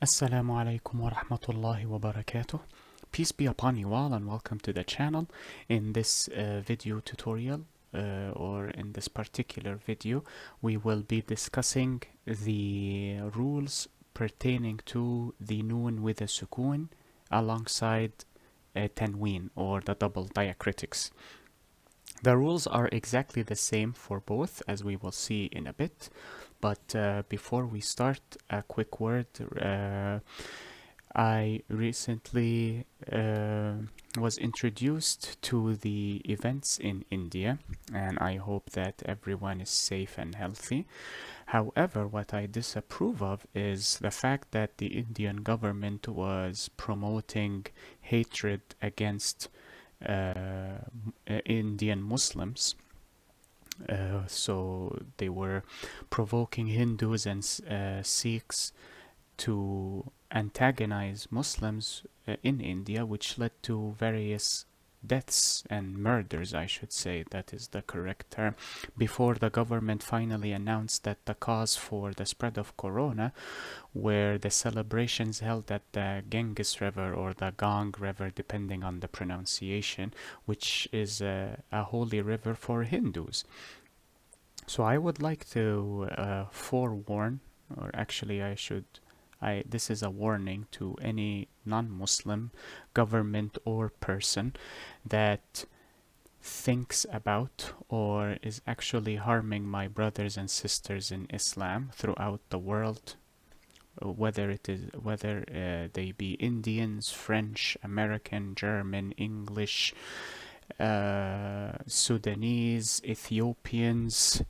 Assalamu alaikum wa rahmatullahi wa barakatuh. Peace be upon you all and welcome to the channel. In this video tutorial or in this particular video, we will be discussing the rules pertaining to the noon with a sukoon alongside Tanwene or the double diacritics. The rules are exactly the same for both, as we will see in a bit. But before we start, a quick word. I recently was introduced to the events in India, and I hope that everyone is safe and healthy. However, what I disapprove of is the fact that the Indian government was promoting hatred against Indian Muslims. So they were provoking Hindus and Sikhs to antagonize Muslims in India, which led to various deaths and murders, I should say, that is the correct term, before the government finally announced that the cause for the spread of corona were the celebrations held at the Ganges River or the Gang River, depending on the pronunciation, which is a holy river for Hindus. So I would like to forewarn, or actually this is a warning to any non-Muslim government or person that thinks about or is actually harming my brothers and sisters in Islam throughout the world, whether they be Indians, French, American, German, English, Sudanese, Ethiopians,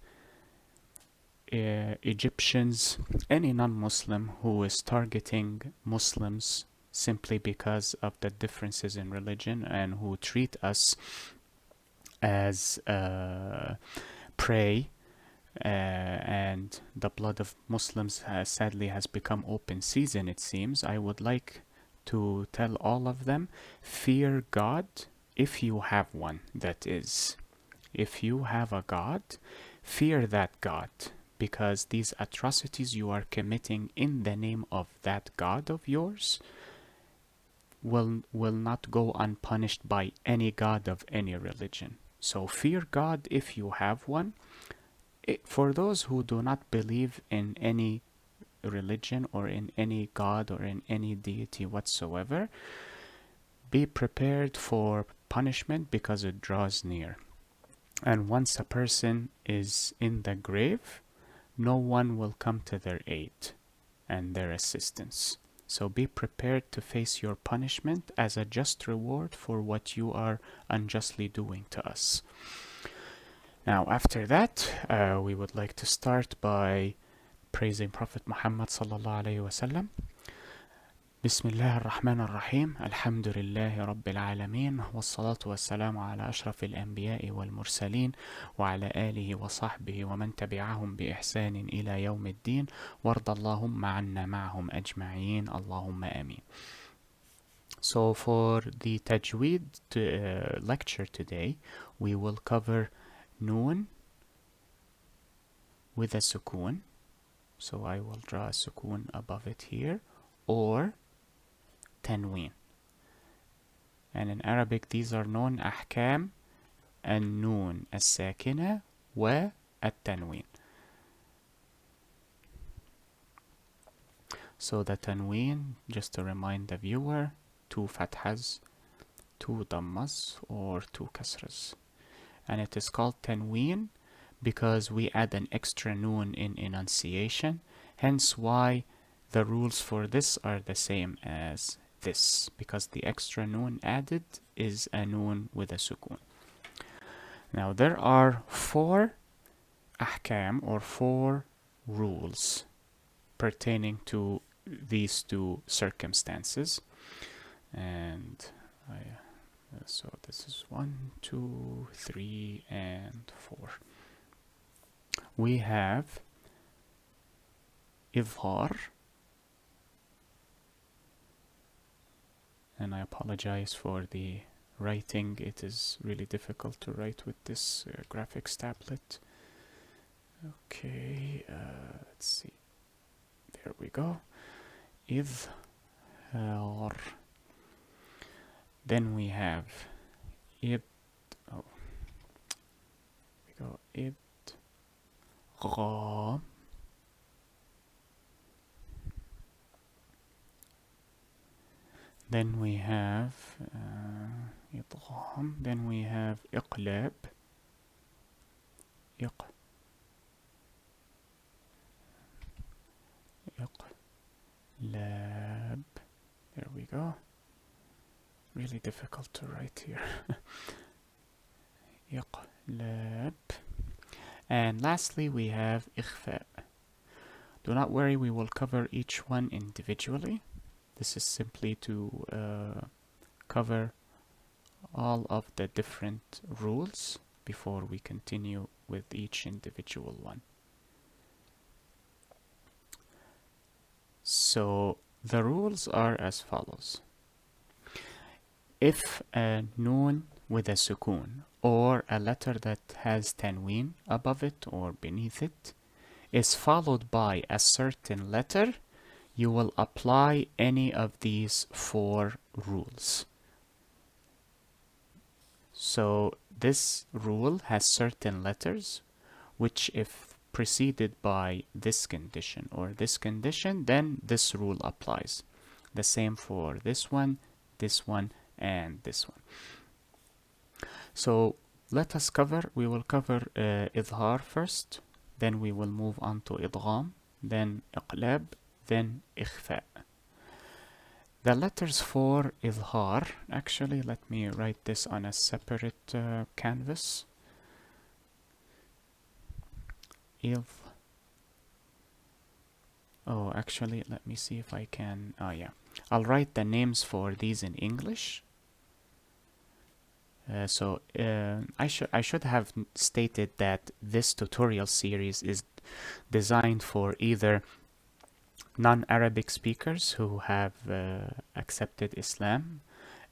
Egyptians, any non-Muslim who is targeting Muslims simply because of the differences in religion and who treat us as prey, and the blood of Muslims sadly has become open season, it seems. I would like to tell all of them, fear God if you have one, that is. If you have a God, fear that God, because these atrocities you are committing in the name of that God of yours will not go unpunished by any God of any religion. So fear God if you have one. For those who do not believe in any religion or in any God or in any deity whatsoever, be prepared for punishment because it draws near. And once a person is in the grave, no one will come to their aid and their assistance. So be prepared to face your punishment as a just reward for what you are unjustly doing to us. Now, after that, we would like to start by praising Prophet Muhammad sallallahu alaihi wasallam. بسم الله الرحمن الرحيم الحمد لله رب العالمين والصلاة والسلام على أشرف الأنبياء والمرسلين وعلى آله وصحبه ومن تبعهم بإحسان إلى يوم الدين وارض اللهم عنا معهم أجمعين اللهم آمين. So for the Tajwede lecture today, we will cover Noon with a sukoon. So I will draw a sukoon above it here, or Tanwene. And in Arabic these are known Ahkam and Nune Sakinah wa Tanwene. So the Tanwene, just to remind the viewer, 2 fathas, 2 dhammas, or 2 kasras. And it is called Tanwene because we add an extra noon in enunciation, hence why the rules for this are the same as this, because the extra noon added is a noon with a sukoon. Now there are 4 ahkam or 4 rules pertaining to these 2 circumstances. And so this is 1, 2, 3, and 4. We have Eth-haar, and I apologize for the writing. It is really difficult to write with this graphics tablet. Okay, let's see. There we go. Eth-haar. Then we have id. Oh, we go Edghaam. Then we have Edghaam. Then we have Eqlaab. Eqlaab. There we go. Really difficult to write here. Eqlaab. And lastly, we have Ekhfaa. Do not worry, we will cover each one individually. This is simply to cover all of the different rules before we continue with each individual one. So the rules are as follows. If a noon with a sukoon or a letter that has tanween above it or beneath it is followed by a certain letter, you will apply any of these 4 rules. So this rule has certain letters which, if preceded by this condition or this condition, then this rule applies. The same for this one, and this one. So let us we will cover Eth-haar first, then we will move on to Edghaam, then Eqlaab, then Ekhfaa. The letters for Eth-haar, actually let me write this on a separate canvas. Oh, actually, let me see if I can. Oh, yeah. I'll write the names for these in English. I should have stated that this tutorial series is designed for either non-Arabic speakers who have accepted Islam,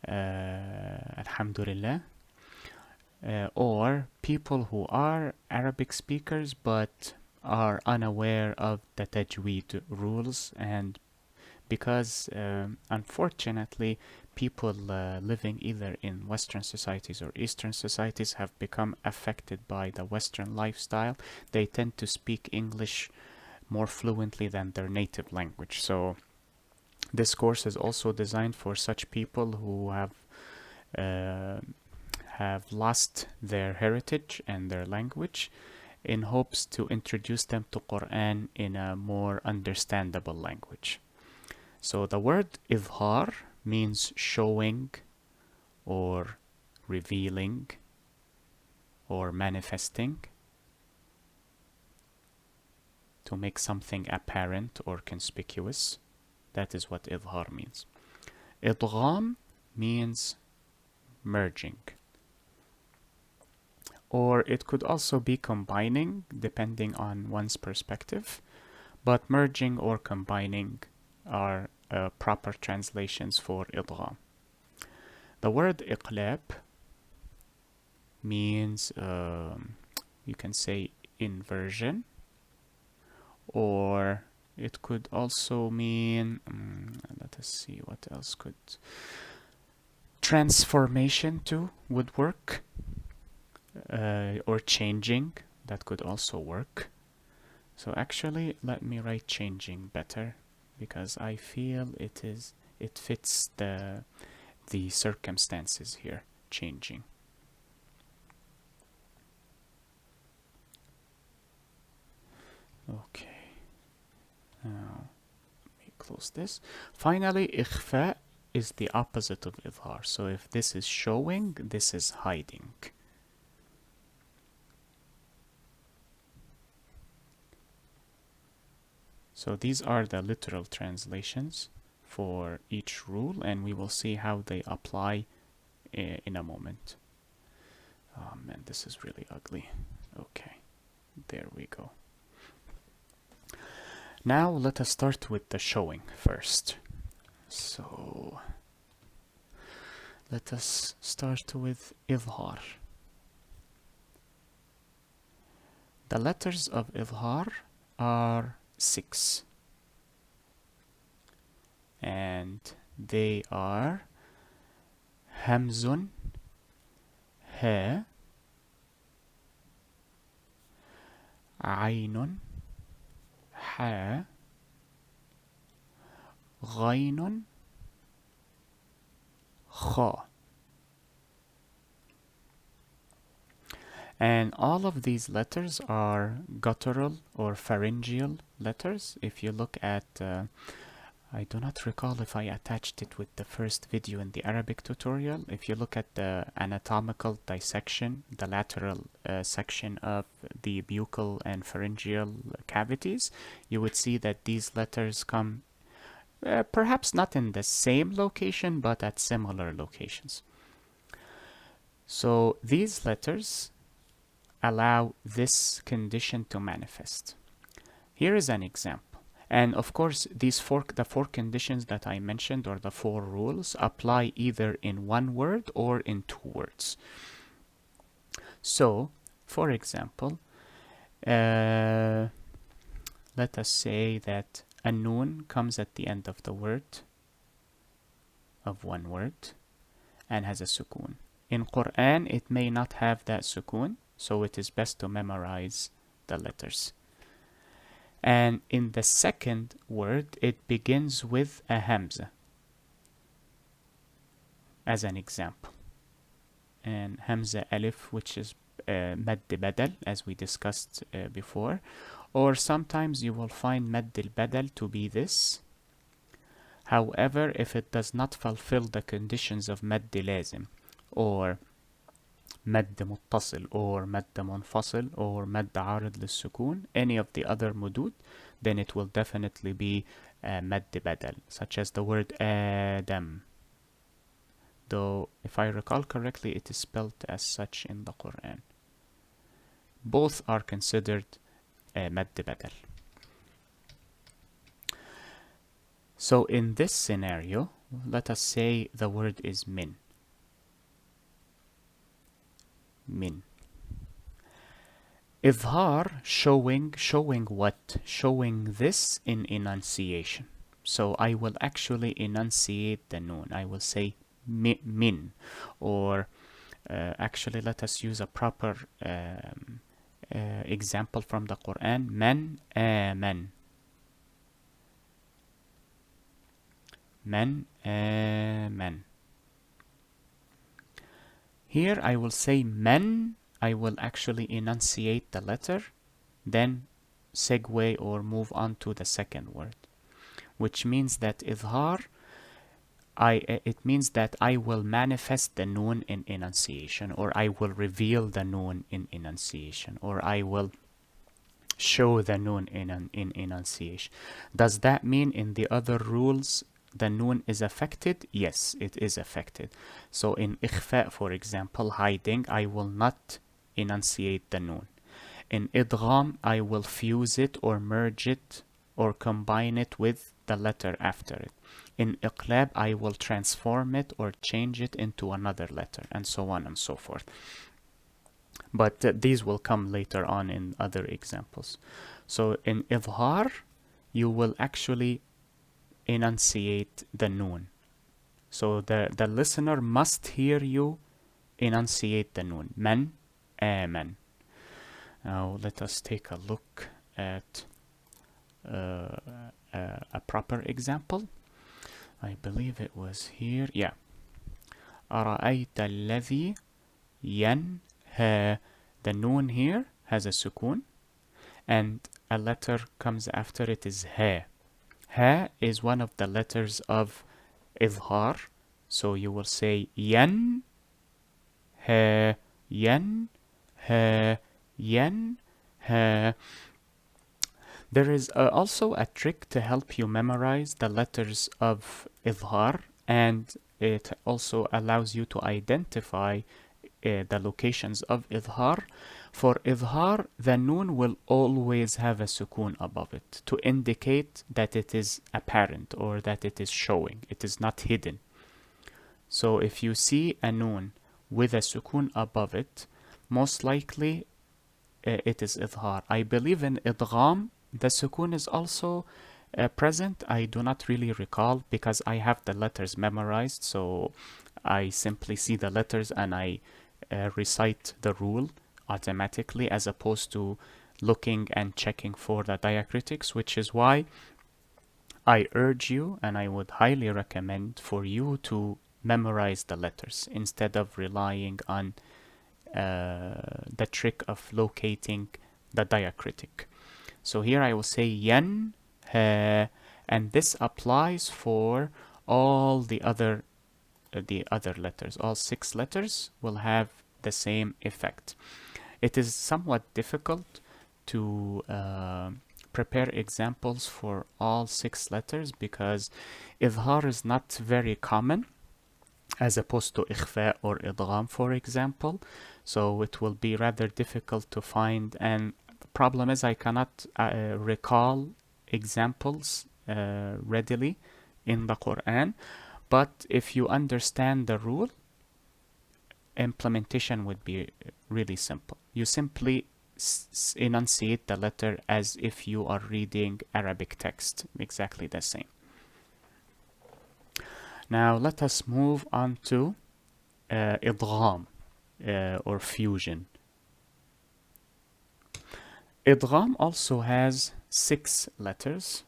alhamdulillah, or people who are Arabic speakers but are unaware of the Tajwede rules, and because unfortunately people living either in Western societies or Eastern societies have become affected by the Western lifestyle, they tend to speak English more fluently than their native language. So this course is also designed for such people who have lost their heritage and their language, in hopes to introduce them to Qur'an in a more understandable language. So the word Eth-haar means showing or revealing or manifesting, to make something apparent or conspicuous. That is what Eth-haar means. Edghaam means merging, or it could also be combining depending on one's perspective, but merging or combining are proper translations for Edghaam. The word Eqlaab means you can say inversion, or it could also mean let us see what else could transformation too would work, or changing, that could also work. So actually let me write changing better, because I feel it fits the circumstances here. Changing. Okay. Now let me close this. Finally, Ekhfaa is the opposite of Eth-haar. So if this is showing, this is hiding. So these are the literal translations for each rule, and we will see how they apply in a moment. Oh man, this is really ugly. Okay, there we go. Now let us start with the showing first. So let us start with Eth-haar. The letters of Eth-haar are 6. and they are Hamzun, Ha, Aynun, Ha, Ghaynun, Kha. And all of these letters are guttural or pharyngeal letters. If you look at, I do not recall if I attached it with the first video in the Arabic tutorial. If you look at the anatomical dissection, the lateral section of the buccal and pharyngeal cavities, you would see that these letters come perhaps not in the same location, but at similar locations. So these letters allow this condition to manifest. Here is an example. And of course, the four conditions that I mentioned, or the four rules, apply either in one word or in two words. So, for example, let us say that a noon comes at the end of the word, of one word, and has a sukoon. In Qur'an, it may not have that sukoon, so it is best to memorize the letters. And in the second word, it begins with a hamza, as an example. And hamza alif, which is mad badal, as we discussed before. Or sometimes you will find mad al-badal to be this. However, if it does not fulfill the conditions of mad lazim, or مد متصل or مد منفصل or مد عارض للسكون, any of the other mudud, then it will definitely be مد بدل, such as the word Adam. Though, if I recall correctly, it is spelled as such in the Qur'an. Both are considered مد بدل. So in this scenario, let us say the word is min. Min. Eth-haar, showing what? Showing this in enunciation. So I will actually enunciate the noon. I will say min, or actually let us use a proper example from the Quran. Man aman. Man aman. Here I will say man, I will actually enunciate the letter, then segue or move on to the second word, which means that Eth-haar, it means that I will manifest the noon in enunciation, or I will reveal the noon in enunciation, or I will show the noon in enunciation. Does that mean in the other rules the noon is affected? Yes, it is affected. So in Ekhfaa, for example, hiding, I will not enunciate the noon. In Edghaam, I will fuse it or merge it or combine it with the letter after it. In Eqlaab, I will transform it or change it into another letter, and so on and so forth. But these will come later on in other examples. So in Eth-haar, you will actually enunciate the noon. So the listener must hear you enunciate the noon. Man, aman. Now let us take a look at a proper example. I believe it was here. Yeah. أرأيت الذي ينهى. The noon here has a sukoon, and a letter comes after it is ha. Ha is one of the letters of Eth-haar, so you will say yan, ha, yan, ha, yan, ha. There is also a trick to help you memorize the letters of Eth-haar, and it also allows you to identify the locations of Eth-haar. For Eth-haar, the noon will always have a sukoon above it to indicate that it is apparent or that it is showing. It is not hidden. So if you see a noon with a sukoon above it, most likely it is Eth-haar. I believe in Edghaam, the sukoon is also Present, I do not really recall because I have the letters memorized, so I simply see the letters and I recite the rule automatically as opposed to looking and checking for the diacritics, which is why I urge you and I would highly recommend for you to memorize the letters instead of relying on the trick of locating the diacritic. So here I will say yen, he, and this applies for all the other letters. All 6 letters will have the same effect. It is somewhat difficult to prepare examples for all 6 letters because Eth-haar is not very common as opposed to Ekhfaa or Edghaam, for example. So it will be rather difficult to find, and the problem is I cannot recall examples readily in the Qur'an. But if you understand the rule, implementation would be really simple. You simply enunciate the letter as if you are reading Arabic text, exactly the same. Now let us move on to Edghaam or fusion. Edghaam also has 6 letters.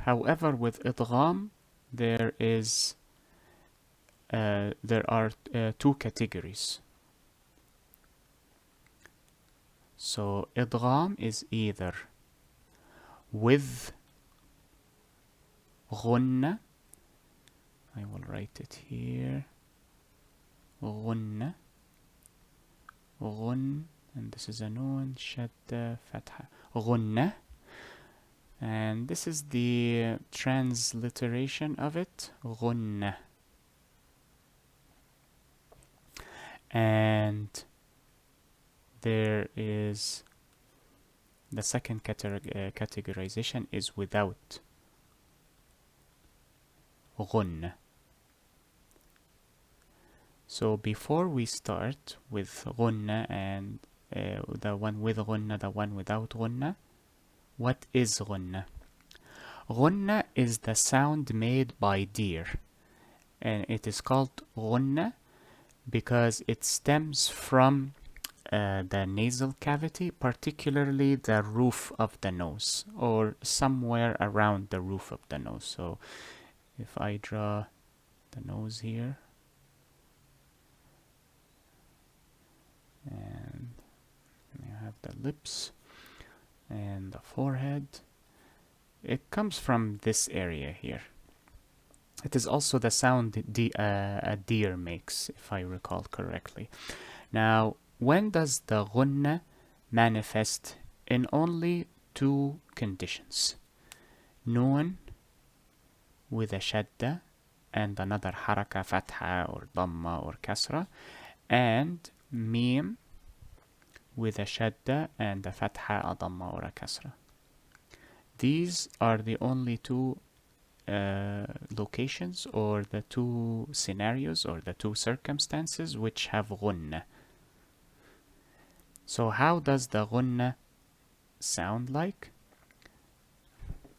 However, with Edghaam there are 2 categories. So Edghaam is either with غنة, I will write it here, غنة, غن, and this is a Nune, shadda, fatha, غنة, and this is the transliteration of it, غنة. And there is the second categorization is without غنة. So before we start with غنة and the one with غنة, the one without غنة, what is غنة? غنة is the sound made by deer, and it is called غنة because it stems from the nasal cavity, particularly the roof of the nose, or somewhere around the roof of the nose. So if I draw the nose here, and you have the lips and the forehead, it comes from this area here. It is also the sound a deer makes, if I recall correctly. Now, when does the غنة manifest? In only 2 conditions. Nun with a shadda and another haraka, fatha or dhamma or kasra, and mim with a shadda and a fatha, a dhamma or a kasra. These are the only 2 locations or the 2 scenarios or the 2 circumstances which have غنة. So how does the غنة sound like?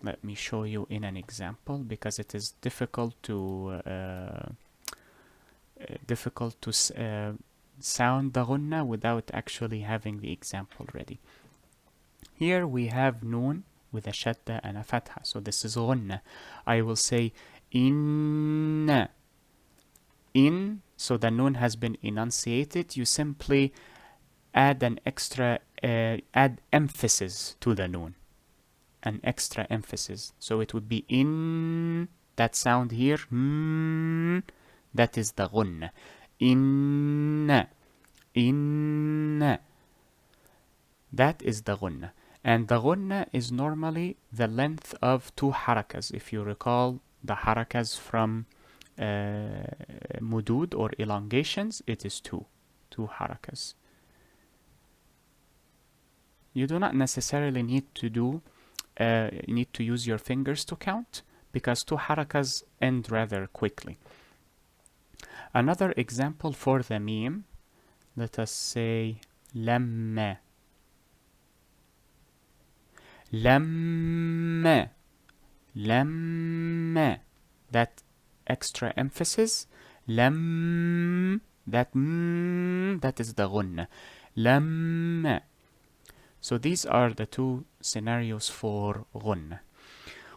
Let me show you in an example because it is difficult to sound the غنة without actually having the example ready. Here we have nun with a shadda and a fatha, so this is غنة. I will say in, so the nun has been enunciated. You simply add an extra, add emphasis to the nun, an extra emphasis. So it would be in, that sound here, that is the غنة. In, that is the غنة. And the غنة is normally the length of 2 harakas. If you recall the harakas from mudud or elongations, it is 2 harakas. You do not necessarily need to use your fingers to count because 2 harakas end rather quickly. Another example for the meme, let us say لما. Lamma. That extra emphasis. Lam. That that is the ghunna. Lamma. So these are the two scenarios for ghunna,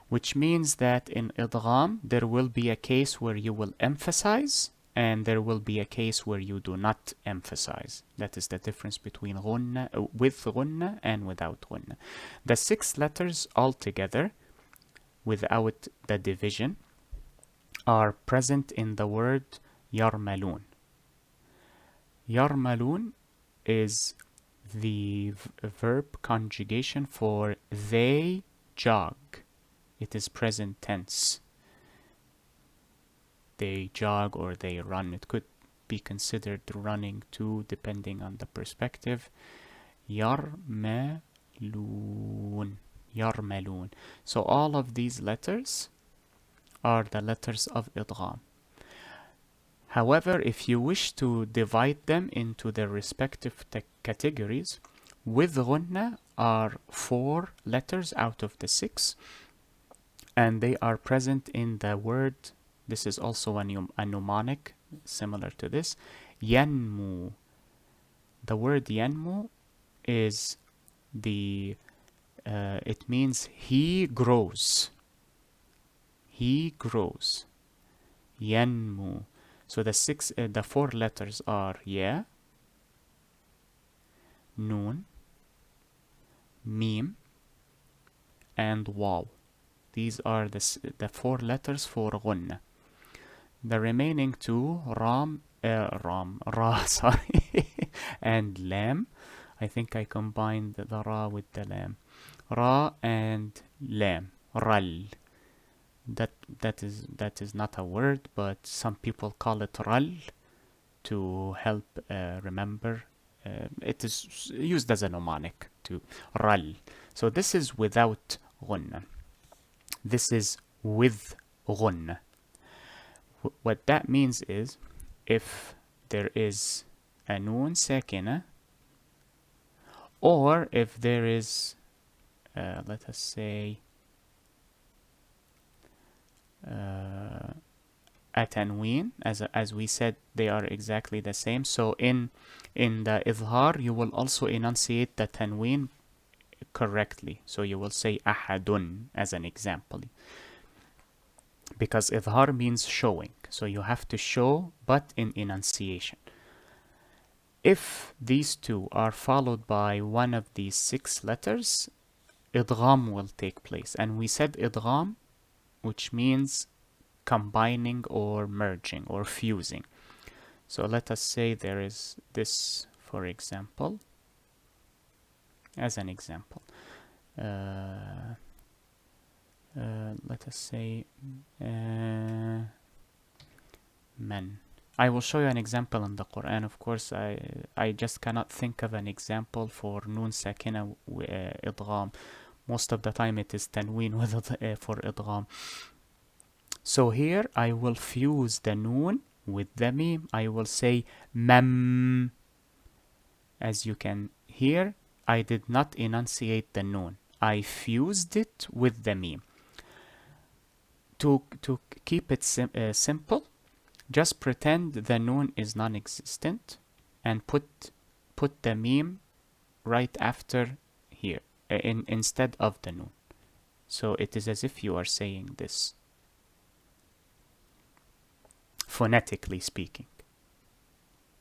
which means that in idgham there will be a case where you will emphasize and there will be a case where you do not emphasize. That is the difference between ghunna, with ghunna and without ghunna. The 6 letters altogether, without the division, are present in the word yarmalun. Yarmalun is the verb conjugation for they jog. It is present tense. They jog or they run. It could be considered running too, depending on the perspective. Yarmalun. Yarmalun. So all of these letters are the letters of idgham. However, if you wish to divide them into their respective categories, with ghunna are 4 letters out of the 6, and they are present in the word. This is also a mnemonic similar to this. Yanmu. The word yanmu is it means he grows. He grows. Yanmu. So the 4 letters are ya, nun, mim, and waw. These are the 4 letters for ghunna. The remaining 2, ra, sorry, and lam. I think I combined the ra with the lam. Ra and lam. Ral. That is not a word, but some people call it ral to help remember. It is used as a mnemonic to ral. So this is without ghunna. This is with ghunna. What that means is, if there is a Nune Sakinah, or if there is, let us say, a Tanwene, as we said, they are exactly the same. So in the Eth-haar, you will also enunciate the Tanwene correctly. So you will say ahadun as an example, because Eth-haar means showing. So you have to show, but in enunciation. If these 2 are followed by one of these 6 letters, idgham will take place. And we said idgham, which means combining or merging or fusing. So let us say there is this, for example, as an example. Let us say man. I will show you an example in the Qur'an. Of course, I just cannot think of an example for Nune Sakinah idgham. Most of the time it is Tanween for idgham. So here I will fuse the Noon with the Mim. I will say mam. As you can hear, I did not enunciate the Noon. I fused it with the Mim. To keep it simple, just pretend the Noon is non-existent and put the Mim right after here, instead of the Noon. So it is as if you are saying this, phonetically speaking.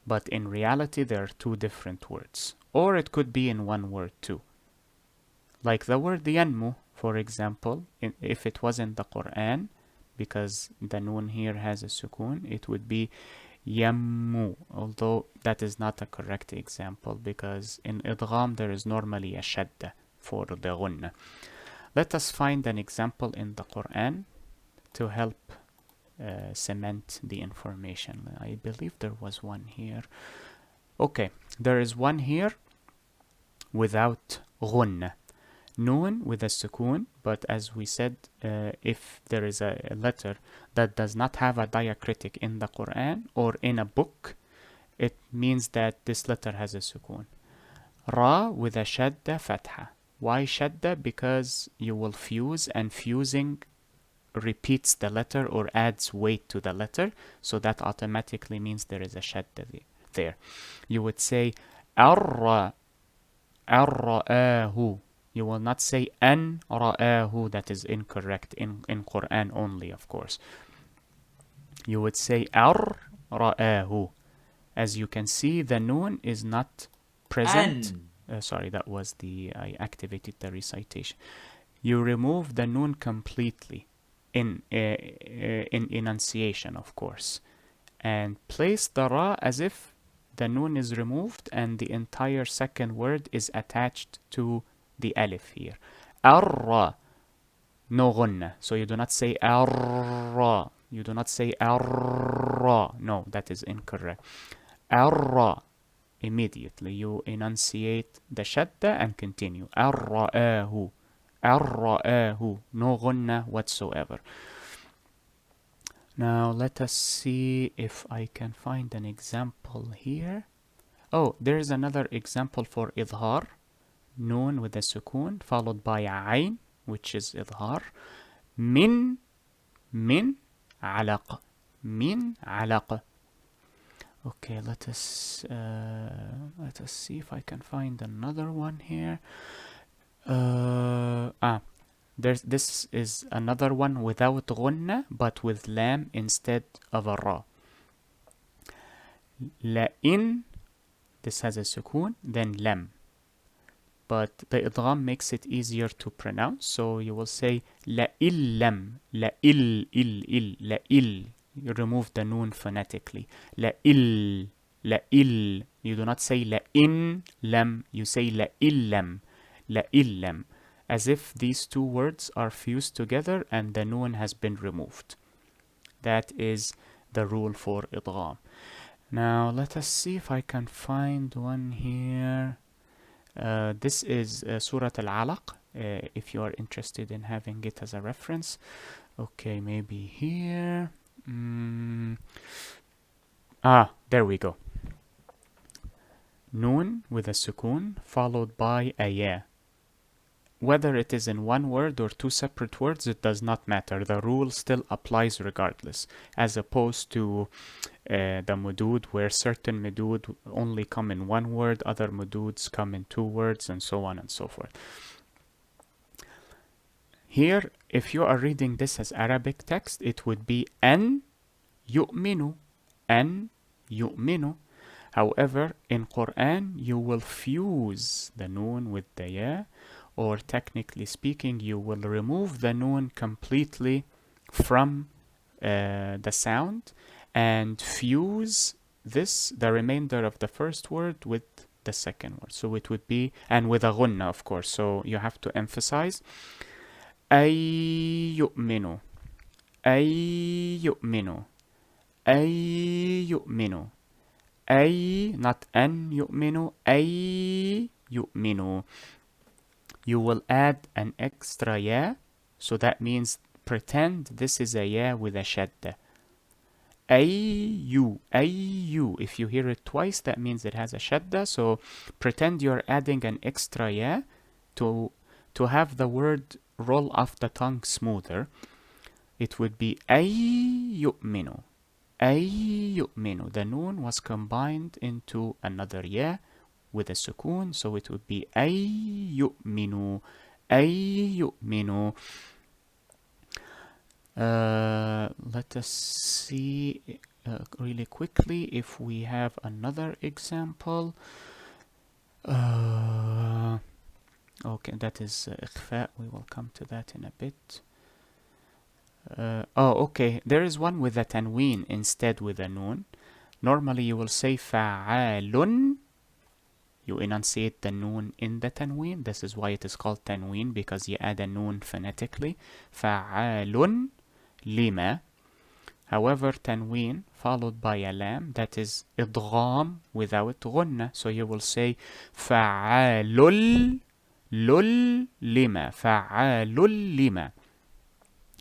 But in reality, there are 2 different words. Or it could be in one word too. Like the word yanmu, for example, if it was in the Qur'an, because the Noon here has a sukoon, it would be yammu, although that is not a correct example, because in idgham there is normally a shadda for the ghunna. Let us find an example in the Qur'an to help cement the information. I believe there was one here. Okay, there is one here without ghunna. Noon with a sukoon, but as we said, if there is a letter that does not have a diacritic in the Qur'an or in a book, it means that this letter has a sukoon. Ra with a shadda fatha. Why shadda? Because you will fuse, and fusing repeats the letter or adds weight to the letter, so that automatically means there is a shadda there. You would say arra, arra'ahu. You will not say an ra'ahu. That is incorrect in Quran only, of course. You would say ra'ahu. As you can see, the noon is not present. Sorry, that was I activated the recitation. You remove the noon completely in enunciation, of course, and place the ra as if the noon is removed and the entire second word is attached to the alif here. Arra, no gunna. So you do not say arra. You do not say arra. No, that is incorrect. Arra. Immediately you enunciate the shadda and continue. Arra'ahu. Arra'ahu. No gunna whatsoever. Now let us see if I can find an example here. Oh, there is another example for Eth-haar. Noon with a sukoon followed by ayn, which is Eth-haar. Min alaq. Min alaq. Okay, let us see if I can find another one here. This is another one without gunna, but with lam instead of a ra. La'in, this has a sukoon, then lam. But the idgham makes it easier to pronounce, so you will say la'illam, la'il. You remove the noon phonetically. La'il. You do not say la'in lam, you say la'illam, la'illam. As if these two words are fused together and the noon has been removed. That is the rule for idgham. Now let us see if I can find one here. This is Surah Al-Alaq, if you are interested in having it as a reference. Okay, maybe here. There we go. Noon with a sukoon followed by a ya. Whether it is in one word or two separate words, it does not matter. The rule still applies regardless, as opposed to the mudud, where certain mudud only come in one word, other mududs come in two words, and so on and so forth. Here, if you are reading this as Arabic text, it would be an yu'minu, an yu'minu. However, in Quran, you will fuse the noon with the ya, or technically speaking, you will remove the noon completely from the sound and fuse the remainder of the first word with the second word. So it would be, and with a gunna, of course. So you have to emphasize ay yu'minu, ay yu'minu, ay yu'minu, ay, not an yu'minu, ay yu'minu. You will add an extra ya, so that means pretend this is a ya with a shadda. Ayyu. If you hear it twice, that means it has a shadda, so pretend you're adding an extra ya to have the word roll off the tongue smoother. It would be ayyu'minu. Ayyu'minu. The noon was combined into another ya with a sukoon, so it would be ayyu'minu, ayyu'minu. Let us see really quickly if we have another example. Okay, that is Ekhfaa. We will come to that in a bit. Okay, there is one with a tanween instead with a noon. Normally you will say fa'alun. You enunciate the noon in the tanween. This is why it is called tanween, because you add a noon phonetically. Fa'alun lima. However, tanween followed by a lam, that is idgham without gunna. So you will say fa'alul lima. Fa'alul lima.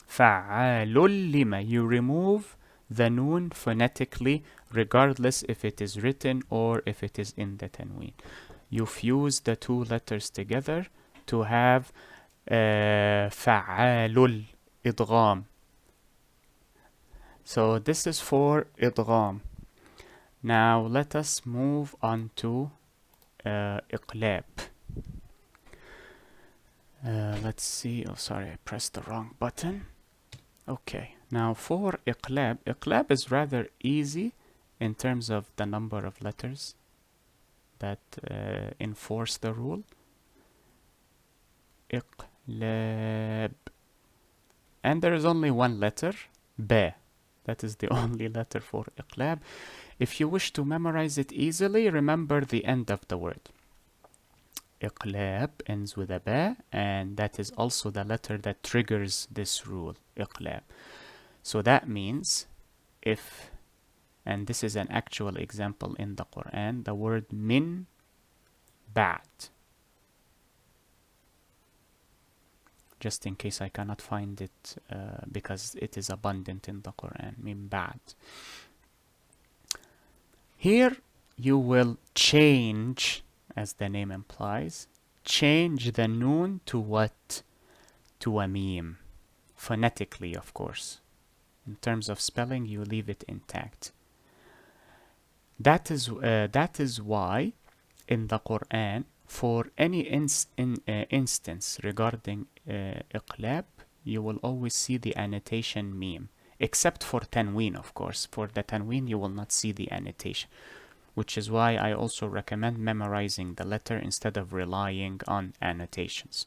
Fa'alul lima. You remove the noon phonetically, regardless if it is written or if it is in the tanween. You fuse the two letters together to have fa'alul idgham So this is for Edghaam. Now let us move on to Eqlaab. Let's see. Oh, sorry, I pressed the wrong button. Okay, now for Eqlaab, Eqlaab is rather easy in terms of the number of letters that enforce the rule. Eqlaab. And there is only one letter, ba. That is the only letter for Eqlaab. If you wish to memorize it easily, remember the end of the word. Eqlaab ends with a ba, and that is also the letter that triggers this rule, Eqlaab. So that means if, and this is an actual example in the Quran, the word min ba'd. Just in case I cannot find it because it is abundant in the Quran, min ba'd. Here you will change, as the name implies, change the noon to what? To a meme. Phonetically, of course. In terms of spelling, you leave it intact. That is why in the Quran, for any instance regarding Eqlaab, you will always see the annotation meme. Except for Tanwene, of course. For the Tanwene, you will not see the annotation. Which is why I also recommend memorizing the letter instead of relying on annotations.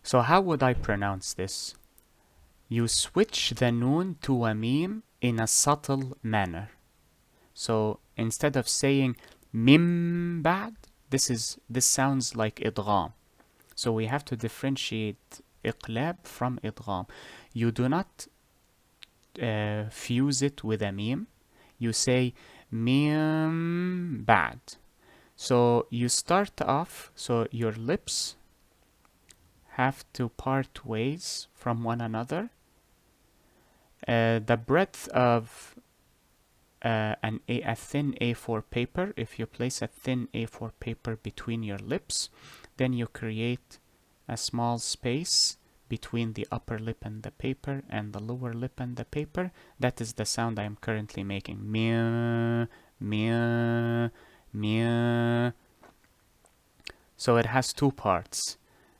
So how would I pronounce this? You switch the noon to a meme in a subtle manner. So instead of saying mim ba'd, this sounds like Edghaam. So we have to differentiate Eqlaab from Edghaam. You do not fuse it with a meme. You say mim ba'd. So you start off, so your lips have to part ways from one another. The breadth of a thin A4 paper, if you place a thin A4 paper between your lips, then you create a small space between the upper lip and the paper and the lower lip and the paper. That is the sound I am currently making. Meow, meow, meow. So it has two parts.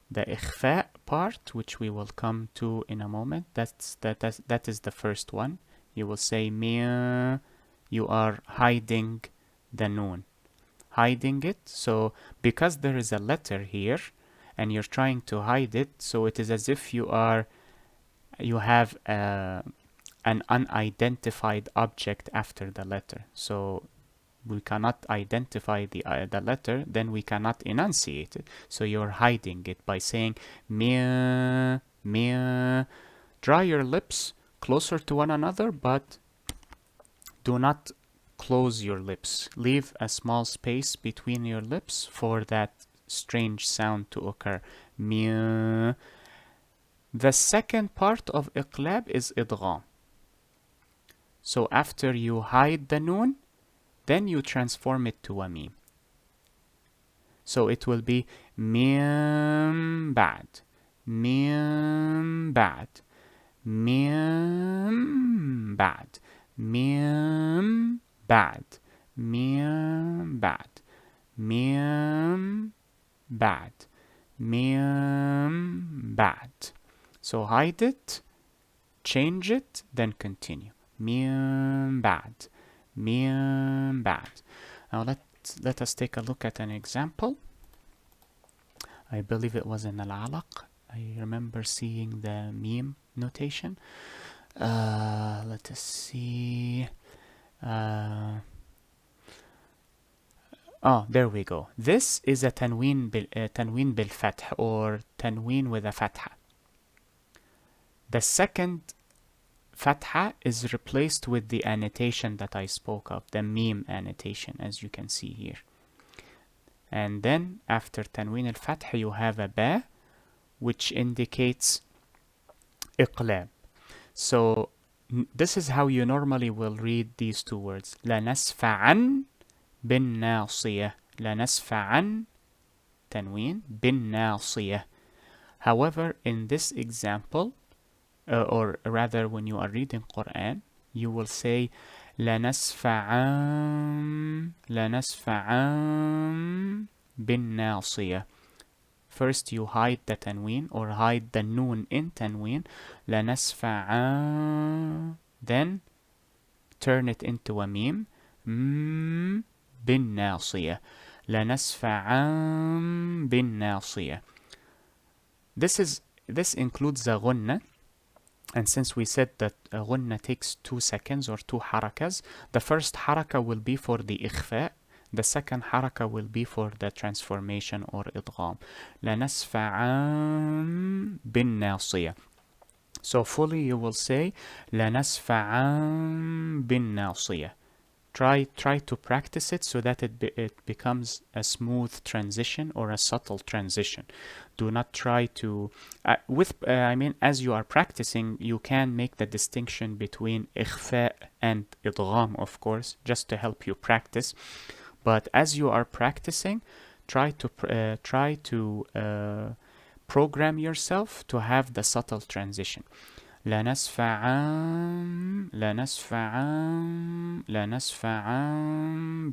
The Ekhfaa part, which we will come to in a moment, that is the first one. You will say meow. You are hiding the noon. Hiding it. So because there is a letter here, and you're trying to hide it, so it is as if you have an unidentified object after the letter. So we cannot identify the letter, then we cannot enunciate it. So you're hiding it by saying meh, meh. Draw your lips closer to one another, but do not close your lips. Leave a small space between your lips for that strange sound to occur. Meow. The second part of Eqlaab is Edghaam. So after you hide the noon, then you transform it to a meme. So it will be mim ba'd, mim ba'd, mim ba'd, mim ba'd, mim ba'd, mim ba'd, mim ba'd. So hide it, change it, then continue. Mim ba'd, mim ba'd. Now let us take a look at an example. I believe it was in Al-Alaq. I remember seeing the meme notation. Let us see. Oh, there we go. This is a tanween bil fath, or tanween with a fatha. The second fatha is replaced with the annotation that I spoke of, the meme annotation, as you can see here. And then after tanween al-fath, you have a ba, which indicates Eqlaab. So this is how you normally will read these two words. لَنَسْفَعًا بِالنَّاصِيَةِ. لَنَسْفَعًا tanween بالناصية. However, in this example, or rather when you are reading Quran, you will say لنسفعان بالناصية. First you hide the tanween or hide the noon in tanween, لنسفعان, then turn it into a meme, بالناصية, لنسفعان بالناصية. This includes the غنة, and since we said that غنة takes 2 seconds or 2 harakas, the first haraka will be for the Ekhfaa, the second haraka will be for the transformation or Edghaam. لنسفعان بالناصية. So fully you will say لنسفعان بالناصية. Try to practice it so that it becomes a smooth transition or a subtle transition. Do not try to as you are practicing, you can make the distinction between Ekhfaa and Edghaam, of course, just to help you practice. But as you are practicing, try to program yourself to have the subtle transition. لنسفعان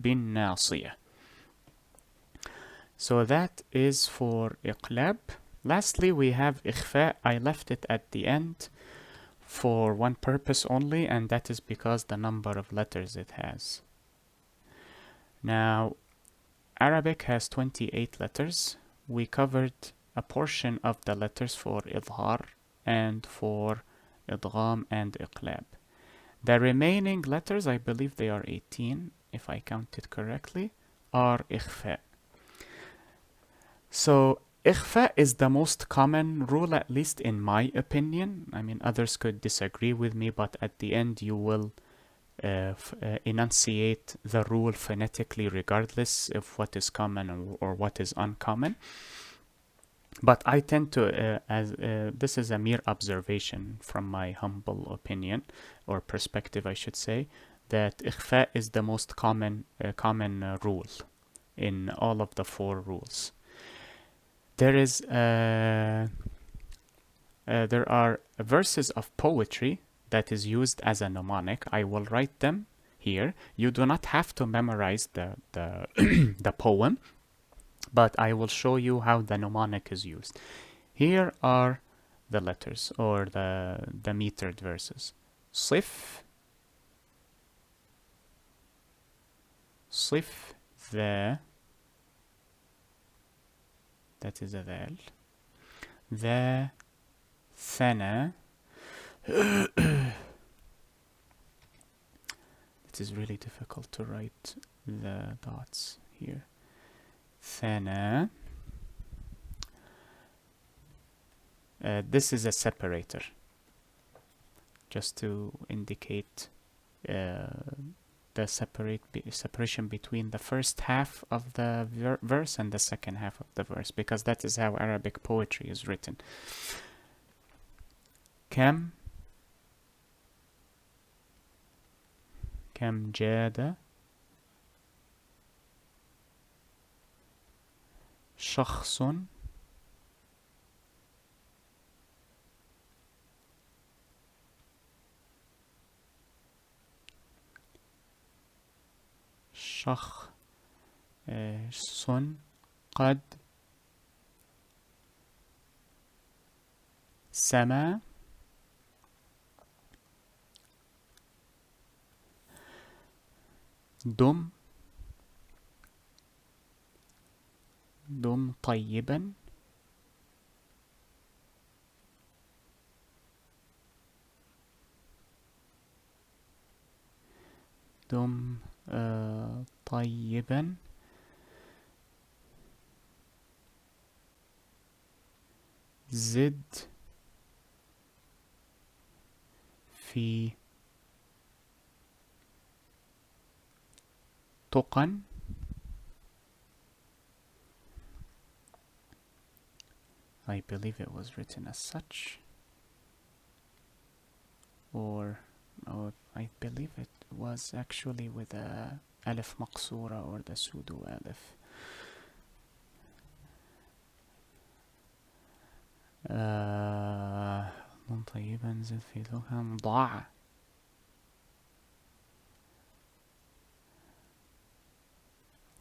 بالناصية. So that is for Eqlaab. Lastly, we have Ekhfaa. I left it at the end for one purpose only, and that is because the number of letters it has. Now, Arabic has 28 letters. We covered a portion of the letters for Eth-haar and for Edghaam and Eqlaab. The remaining letters, I believe they are 18, if I counted correctly, are Ekhfaa. So Ekhfaa is the most common rule, at least in my opinion. I mean, others could disagree with me, but at the end you will enunciate the rule phonetically regardless of what is common or what is uncommon. But I tend to, this is a mere observation from my humble opinion or perspective, I should say, that Ekhfaa is the most common rule in all of the 4 rules. There are verses of poetry that is used as a mnemonic. I will write them here. You do not have to memorize the the poem, but I will show you how the mnemonic is used. Here are the letters or the metered verses. صف the, that is a ذال, the ثنا. It is really difficult to write the dots here. ثنا. This is a separator, just to indicate the separation between the first half of the verse and the second half of the verse, because that is how Arabic poetry is written. كم جاد شخص قد سما دم طيبا دم طيبا زد في تقى I believe it was written as such, or I believe it was actually with a alif maqsura or the pseudo alif. نون طيبة نزل في لغة ضاع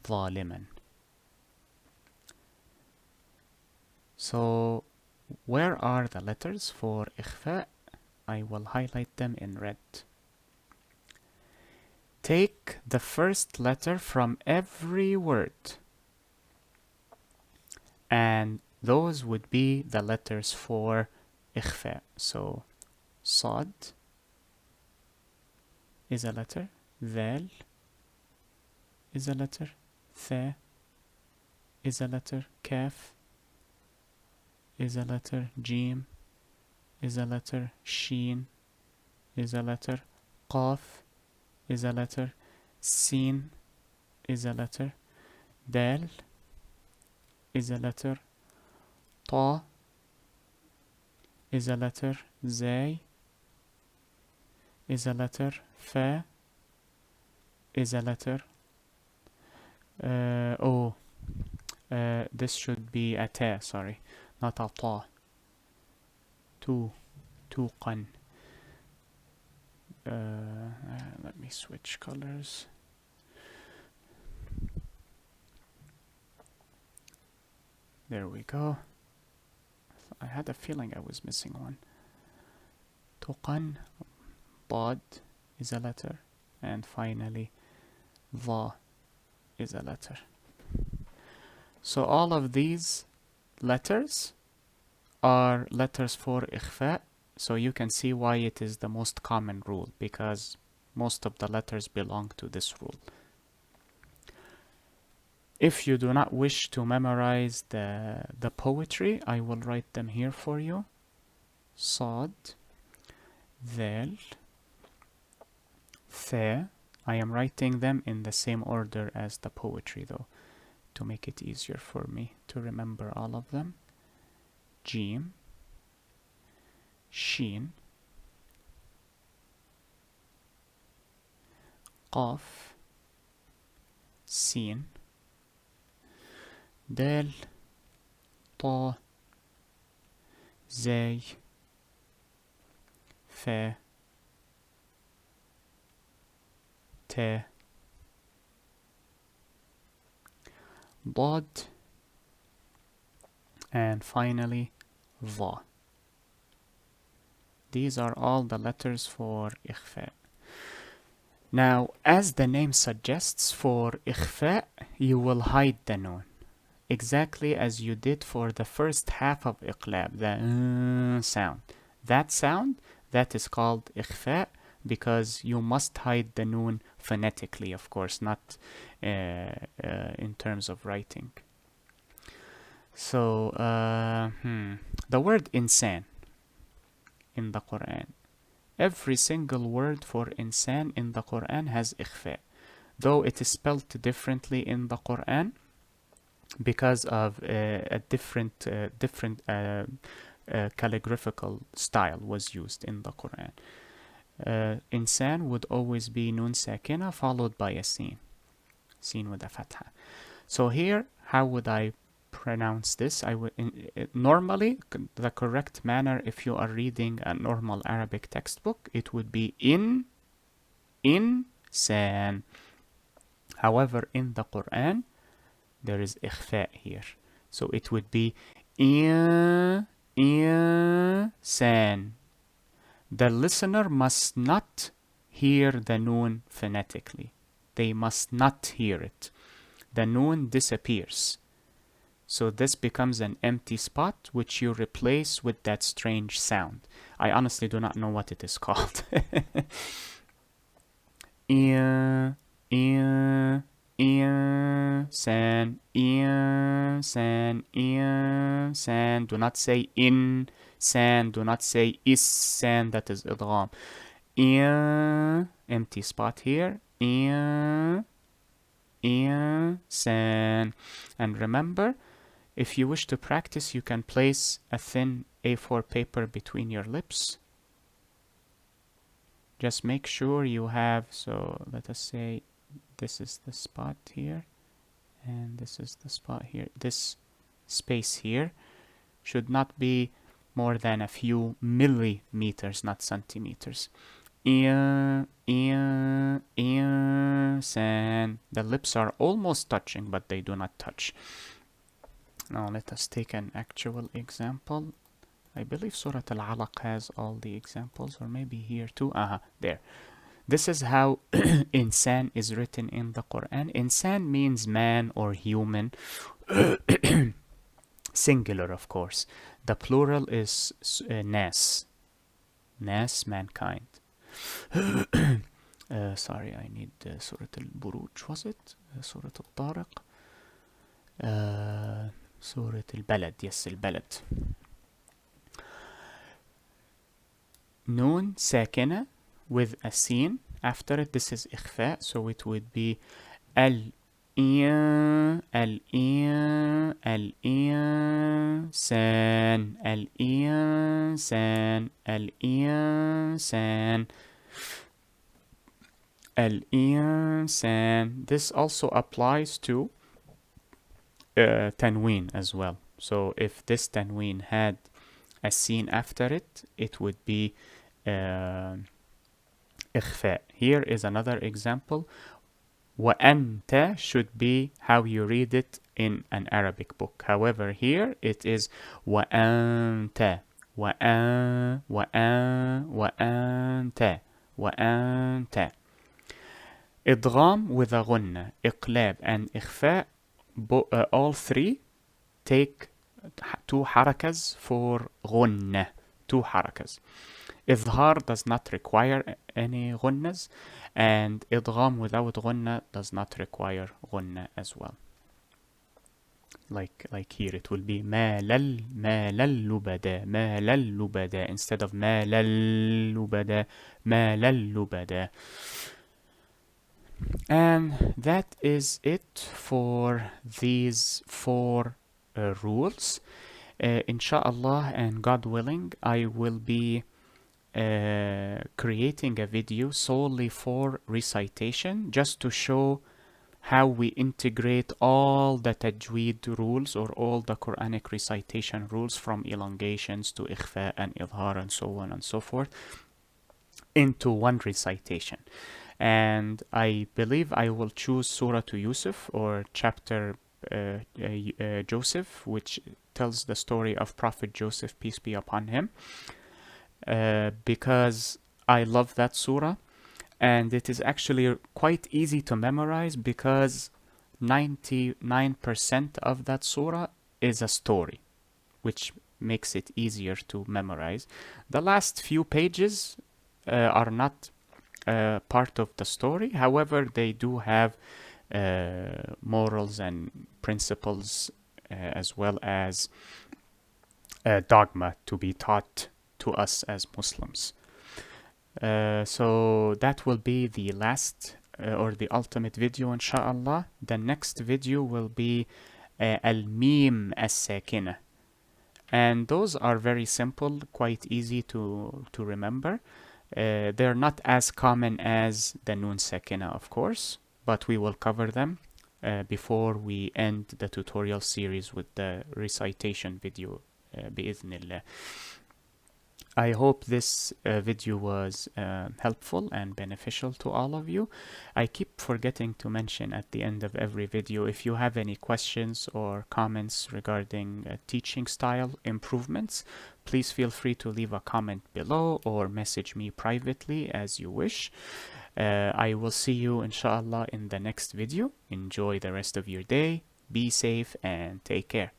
ظالما. So where are the letters for Ekhfaa? I will highlight them in red. Take the first letter from every word, and those would be the letters for Ekhfaa. So Sad is a letter, Val is a letter, Tha is a letter, Kaf is a letter, Jim is a letter, Sheen is a letter, Qaf is a letter, Sin is a letter, Dal is a letter, Ta is a letter, Zay is a letter, Fa is a letter. This should be a Ta, sorry, not a Ta. Tuqan. Let me switch colors. There we go. I had a feeling I was missing one. Tuqan, Bod is a letter, and finally Dha is a letter. So all of these letters are letters for Ekhfaa, so you can see why it is the most common rule, because most of the letters belong to this rule. If you do not wish to memorize the poetry, I will write them here for you. Sad, Dhal, Tha. I am writing them in the same order as the poetry though, to make it easier for me to remember all of them. Jim, Sheen, Qaf, Sin, Dal, Ta, Zay, Fa, Ta, Dad, and finally Dha. These are all the letters for Ekhfaa. Now, as the name suggests, for Ekhfaa, you will hide the Nune, exactly as you did for the first half of Eqlaab, the sound. That sound, that is called Ekhfaa, because you must hide the Nune phonetically, of course, not in terms of writing. So, the word insan in the Qur'an. Every single word for insan in the Qur'an has Ekhfaa, though it is spelled differently in the Qur'an because of a different calligraphical style was used in the Qur'an. Insan would always be Nune Sakinah followed by a Sin with a Fatha. So here, how would I pronounce this? I would normally the correct manner, if you are reading a normal Arabic textbook, it would be insan. However, in the Quran there is Ekhfaa here, so it would be insan. The listener must not hear the Noon phonetically. They must not hear it. The Noon disappears. So this becomes an empty spot, which you replace with that strange sound. I honestly do not know what it is called. San. Do not say in san. Do not say is san. That is Edghaam. Empty spot here. San. And remember, if you wish to practice, you can place a thin A4 paper between your lips. Just make sure you have, so let us say this is the spot here, and this is the spot here. This space here should not be more than a few millimeters, not centimeters. San. The lips are almost touching, but they do not touch. Now let us take an actual example. I believe Surah Al-Alaq has all the examples, or maybe here too. There. This is how insan is written in the Quran. Insan means man or human. Singular, of course. The plural is nas. Nas, mankind. Sorry, I need Surah Al-Buruj, was it? Surah Al-Tariq? Surah Al-Balad, yes, Al-Balad. Nune Sakinah with a sin after it. This is Ekhfaa, so it would be al-insan, al-insan, al-insan, al-insan, al-insan. This also applies to Tanwene as well. So if this Tanwene had a sin after it, it would be Ekhfaa. Here is another example. وَأَنْتَ should be how you read it in an Arabic book. However, here it is وَأَنْتَ, وَأَنْتَ, وَأَنْتَ. Edghaam with a gunna, Eqlaab and Ekhfaa, all three take 2 harakas for gunna, 2 harakas. Eth-haar does not require any gunnas, and idgham without gunna does not require gunna as well. Like here it will be ma lal lubada, ma lal lubada, instead of ma lal lubada, ma lal lubada. And that is it for these 4 rules. Inshallah and God willing, I will be creating a video solely for recitation, just to show how we integrate all the Tajwede rules, or all the Quranic recitation rules, from elongations to Ekhfaa and Eth-haar and so on and so forth, into one recitation. And I believe I will choose Surah to Yusuf, or chapter Joseph, which tells the story of Prophet Joseph, peace be upon him, because I love that surah, and it is actually quite easy to memorize, because 99% of that surah is a story, which makes it easier to memorize. The last few pages are not part of the story. However, they do have morals and principles, as well as dogma to be taught to us as Muslims. So that will be the last or the ultimate video, inshallah. The next video will be al-mim as-sakinah, and those are very simple, quite easy to remember. They're not as common as the Nune Sakinah, of course, but we will cover them before we end the tutorial series with the recitation video, bi'idhnillah. I hope this video was helpful and beneficial to all of you. I keep forgetting to mention at the end of every video, if you have any questions or comments regarding teaching style improvements, please feel free to leave a comment below or message me privately as you wish. I will see you inshallah in the next video. Enjoy the rest of your day, be safe, and take care.